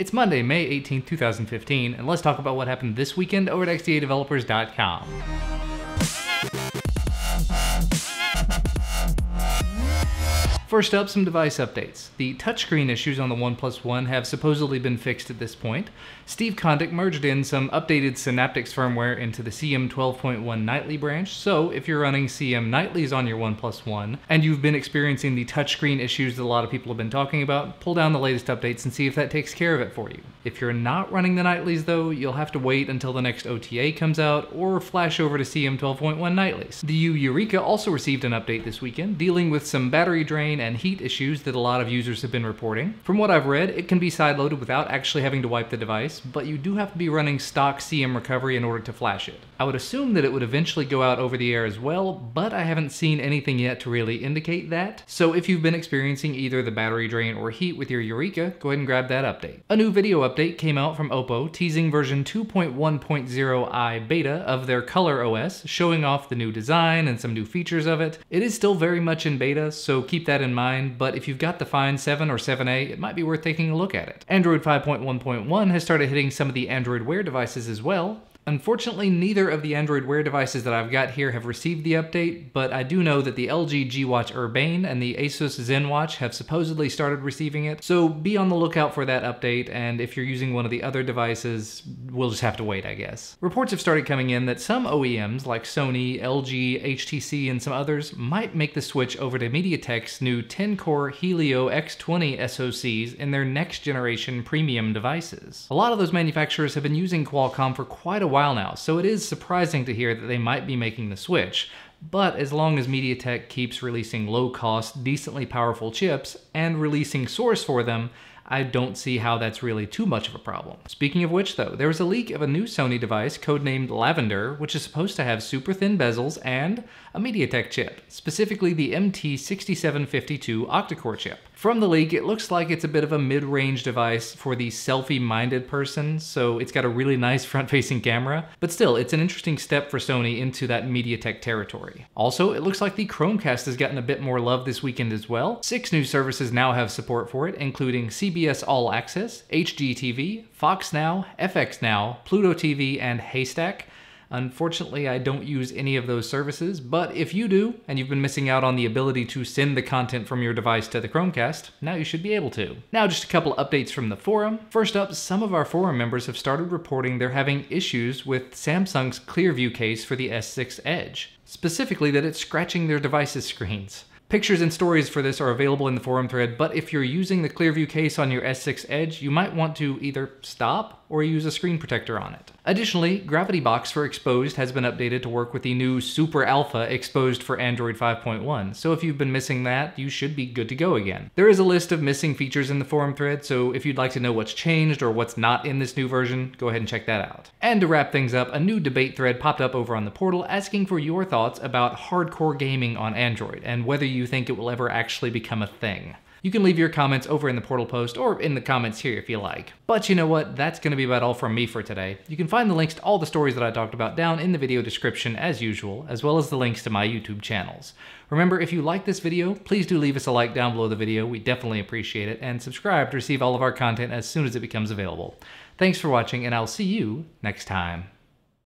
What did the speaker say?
It's Monday, May 18th, 2015, and let's talk about what happened this weekend over at xdadevelopers.com. First up, some device updates. The touchscreen issues on the OnePlus One have supposedly been fixed at this point. Steve Kondik merged in some updated Synaptics firmware into the CM 12.1 Nightly branch, so if you're running CM Nightlies on your OnePlus One, and you've been experiencing the touchscreen issues that a lot of people have been talking about, pull down the latest updates and see if that takes care of it for you. If you're not running the Nightlies though, you'll have to wait until the next OTA comes out, or flash over to CM 12.1 Nightlies. The Yureka also received an update this weekend, dealing with some battery drain and heat issues that a lot of users have been reporting. From what I've read, it can be sideloaded without actually having to wipe the device, but you do have to be running stock CM recovery in order to flash it. I would assume that it would eventually go out over the air as well, but I haven't seen anything yet to really indicate that. So if you've been experiencing either the battery drain or heat with your Yureka, go ahead and grab that update. A new video update came out from Oppo teasing version 2.1.0i beta of their Color OS, showing off the new design and some new features of it. It is still very much in beta, so keep that in mind, but if you've got the Find 7 or 7a, it might be worth taking a look at it. Android 5.1.1 has started hitting some of the Android Wear devices as well. Unfortunately, neither of the Android Wear devices that I've got here have received the update, but I do know that the LG G Watch Urbane and the Asus ZenWatch have supposedly started receiving it, so be on the lookout for that update, and if you're using one of the other devices, we'll just have to wait, I guess. Reports have started coming in that some OEMs, like Sony, LG, HTC, and some others, might make the switch over to Mediatek's new 10-core Helio X20 SoCs in their next-generation premium devices. A lot of those manufacturers have been using Qualcomm for quite a while now, so it is surprising to hear that they might be making the switch. But as long as Mediatek keeps releasing low-cost, decently powerful chips and releasing source for them, I don't see how that's really too much of a problem. Speaking of which though, there was a leak of a new Sony device codenamed Lavender, which is supposed to have super thin bezels and a Mediatek chip, specifically the MT6752 octa-core chip. From the leak, it looks like it's a bit of a mid-range device for the selfie-minded person, so it's got a really nice front-facing camera, but still, it's an interesting step for Sony into that Mediatek territory. Also, it looks like the Chromecast has gotten a bit more love this weekend as well. 6 new services now have support for it, including CBS All Access, HGTV, Fox Now, FX Now, Pluto TV, and Haystack. Unfortunately, I don't use any of those services, but if you do, and you've been missing out on the ability to send the content from your device to the Chromecast, now you should be able to. Now just a couple updates from the forum. First up, some of our forum members have started reporting they're having issues with Samsung's Clearview case for the S6 Edge. Specifically that it's scratching their devices' screens. Pictures and stories for this are available in the forum thread, but if you're using the Clearview case on your S6 Edge, you might want to either stop or use a screen protector on it. Additionally, GravityBox for Exposed has been updated to work with the new Super Alpha Exposed for Android 5.1, so if you've been missing that, you should be good to go again. There is a list of missing features in the forum thread, so if you'd like to know what's changed or what's not in this new version, go ahead and check that out. And to wrap things up, a new debate thread popped up over on the portal asking for your thoughts about hardcore gaming on Android, and whether you think it will ever actually become a thing. You can leave your comments over in the portal post or in the comments here if you like. But you know what? That's going to be about all from me for today. You can find the links to all the stories that I talked about down in the video description as usual, as well as the links to my YouTube channels. Remember, if you like this video, please do leave us a like down below the video. We definitely appreciate it, and subscribe to receive all of our content as soon as it becomes available. Thanks for watching, and I'll see you next time.